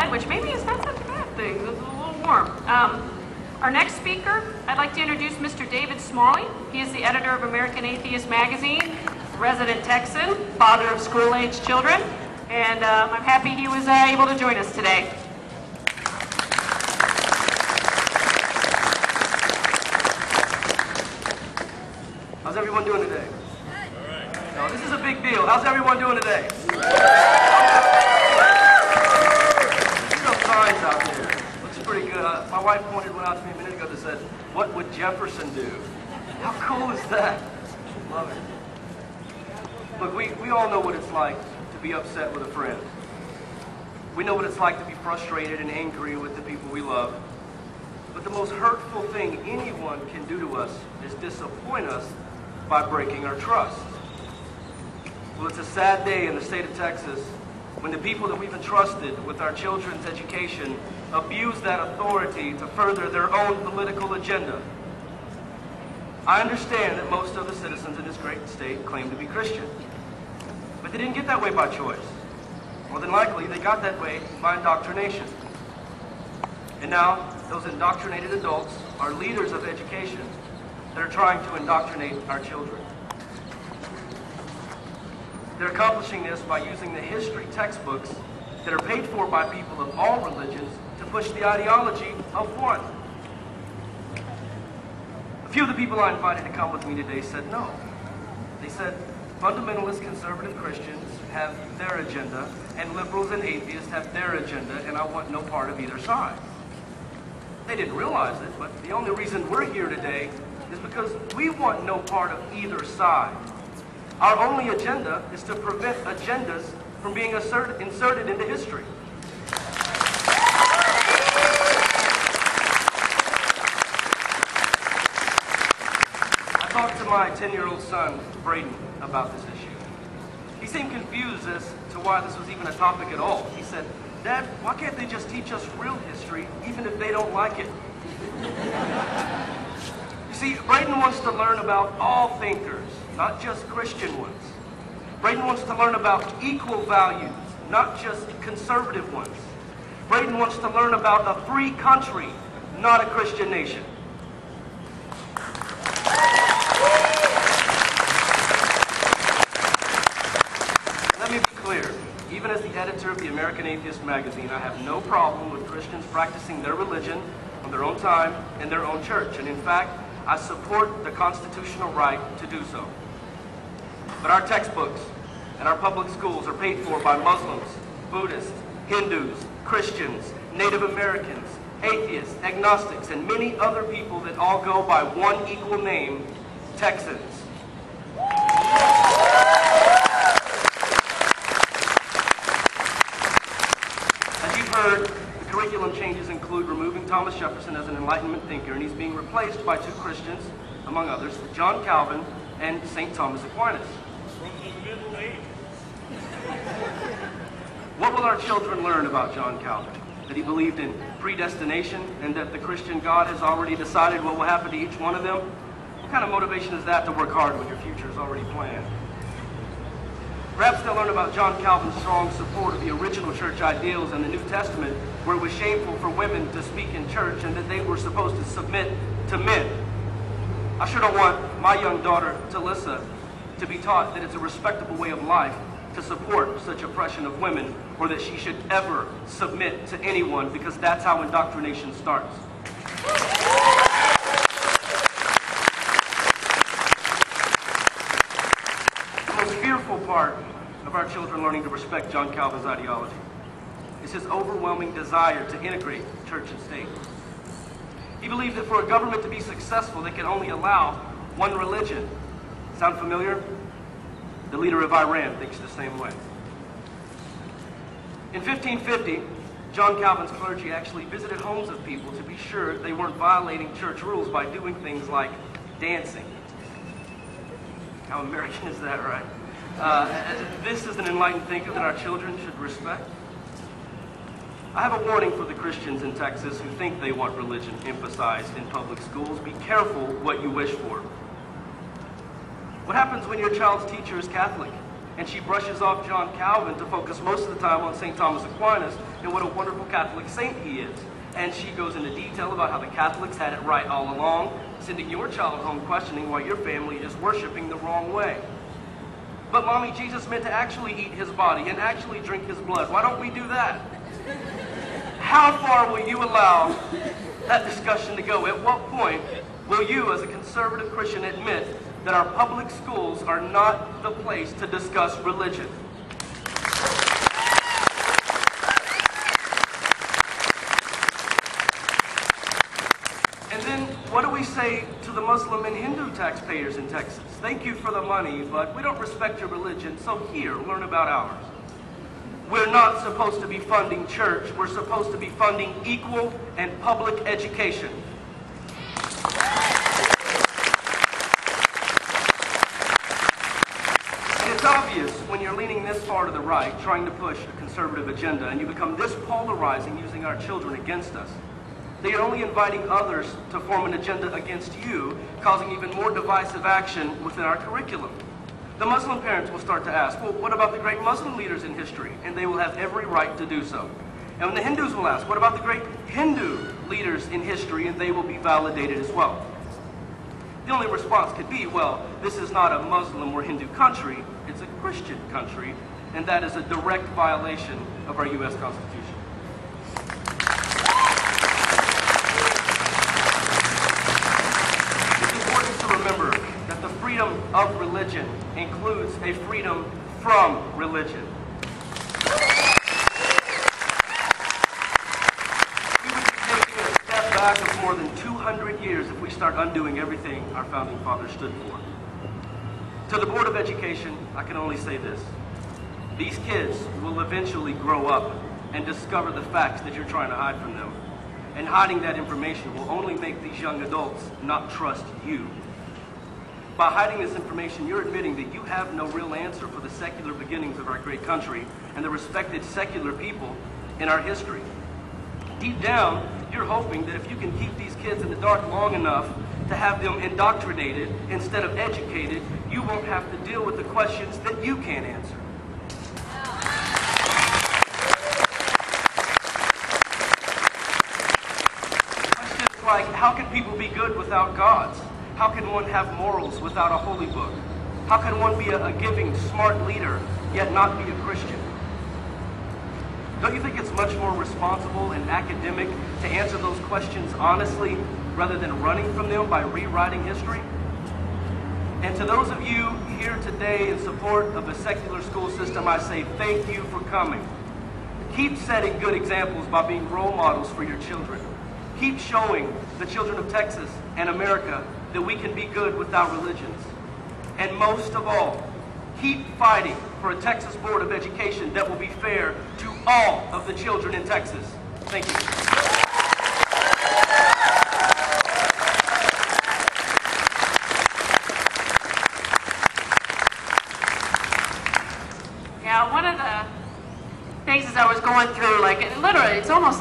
outside, which maybe is not such a bad thing. It's a little warm. Our next speaker, I'd like to introduce Mr. David Smalley. He is the editor of American Atheist magazine, resident Texan, father of school-aged children, and I'm happy he was able to join us today. How's everyone doing today? All right. No, this is a big deal. How's everyone doing today? There's no signs out there. Looks pretty good. My wife pointed one out to me a minute ago that said, "What would Jefferson do?" How cool is that? Love it. Look, we all know what it's like to be upset with a friend. We know what it's like to be frustrated and angry with the people we love. But the most hurtful thing anyone can do to us is disappoint us by breaking our trust. Well, it's a sad day in the state of Texas when the people that we've entrusted with our children's education abuse that authority to further their own political agenda. I understand that most of the citizens in this great state claim to be Christian, but they didn't get that way by choice. More than likely, they got that way by indoctrination. And now, those indoctrinated adults are leaders of education that are trying to indoctrinate our children. They're accomplishing this by using the history textbooks that are paid for by people of all religions to push the ideology of one. A few of the people I invited to come with me today said no. They said fundamentalist conservative Christians have their agenda and liberals and atheists have their agenda, and I want no part of either side. They didn't realize it, but the only reason we're here today is because we want no part of either side. Our only agenda is to prevent agendas from being inserted into history. I talked to my 10-year-old son, Braden, about this issue. He seemed confused as to why this was even a topic at all. He said, "Dad, why can't they just teach us real history, even if they don't like it?" You see, Braden wants to learn about all thinkers, not just Christian ones. Braden wants to learn about equal values, not just conservative ones. Braden wants to learn about a free country, not a Christian nation. Let me be clear. Even as the editor of the American Atheist magazine, I have no problem with Christians practicing their religion on their own time in their own church. And in fact, I support the constitutional right to do so. But our textbooks and our public schools are paid for by Muslims, Buddhists, Hindus, Christians, Native Americans, atheists, agnostics, and many other people that all go by one equal name, Texans. The curriculum changes include removing Thomas Jefferson as an Enlightenment thinker, and he's being replaced by two Christians, among others, John Calvin and St. Thomas Aquinas. From the Middle Ages. What will our children learn about John Calvin? That he believed in predestination and that the Christian God has already decided what will happen to each one of them? What kind of motivation is that to work hard when your future is already planned? Perhaps they'll learn about John Calvin's strong support of the original church ideals in the New Testament, where it was shameful for women to speak in church and that they were supposed to submit to men. I sure don't want my young daughter, Talissa, to be taught that it's a respectable way of life to support such oppression of women, or that she should ever submit to anyone, because that's how indoctrination starts. The most fearful part of our children learning to respect John Calvin's ideology is his overwhelming desire to integrate church and state. He believed that for a government to be successful, they can only allow one religion. Sound familiar? The leader of Iran thinks the same way. In 1550, John Calvin's clergy actually visited homes of people to be sure they weren't violating church rules by doing things like dancing. How American is that, right? This is an enlightened thinker that our children should respect. I have a warning for the Christians in Texas who think they want religion emphasized in public schools. Be careful what you wish for. What happens when your child's teacher is Catholic and she brushes off John Calvin to focus most of the time on St. Thomas Aquinas and what a wonderful Catholic saint he is. And she goes into detail about how the Catholics had it right all along, sending your child home questioning why your family is worshiping the wrong way. But Mommy, Jesus meant to actually eat his body and actually drink his blood. Why don't we do that? How far will you allow that discussion to go? At what point will you, as a conservative Christian, admit that our public schools are not the place to discuss religion? And then, what do we say to the Muslim and Hindu taxpayers in Texas? Thank you for the money, but we don't respect your religion, so here, learn about ours. We're not supposed to be funding church. We're supposed to be funding equal and public education. And it's obvious when you're leaning this far to the right, trying to push a conservative agenda, and you become this polarizing using our children against us, that you're only inviting others to form an agenda against you, causing even more divisive action within our curriculum. The Muslim parents will start to ask, well, what about the great Muslim leaders in history? And they will have every right to do so. And the Hindus will ask, what about the great Hindu leaders in history? And they will be validated as well. The only response could be, well, this is not a Muslim or Hindu country, it's a Christian country, and that is a direct violation of our U.S. Constitution. It's important to remember that the freedom of religion includes a freedom from religion. We would be taking a step back of more than 200 years if we start undoing everything our founding fathers stood for. To the Board of Education, I can only say this. These kids will eventually grow up and discover the facts that you're trying to hide from them. And hiding that information will only make these young adults not trust you. By hiding this information, you're admitting that you have no real answer for the secular beginnings of our great country and the respected secular people in our history. Deep down, you're hoping that if you can keep these kids in the dark long enough to have them indoctrinated instead of educated, you won't have to deal with the questions that you can't answer. Questions like, how can people be good without gods? How can one have morals without a holy book? How can one be a giving, smart leader, yet not be a Christian? Don't you think it's much more responsible and academic to answer those questions honestly rather than running from them by rewriting history? And to those of you here today in support of a secular school system, I say thank you for coming. Keep setting good examples by being role models for your children. Keep showing the children of Texas and America that we can be good without religions. And most of all, keep fighting for a Texas Board of Education that will be fair to all of the children in Texas. Thank you. Yeah, one of the things as I was going through, like, literally, it's almost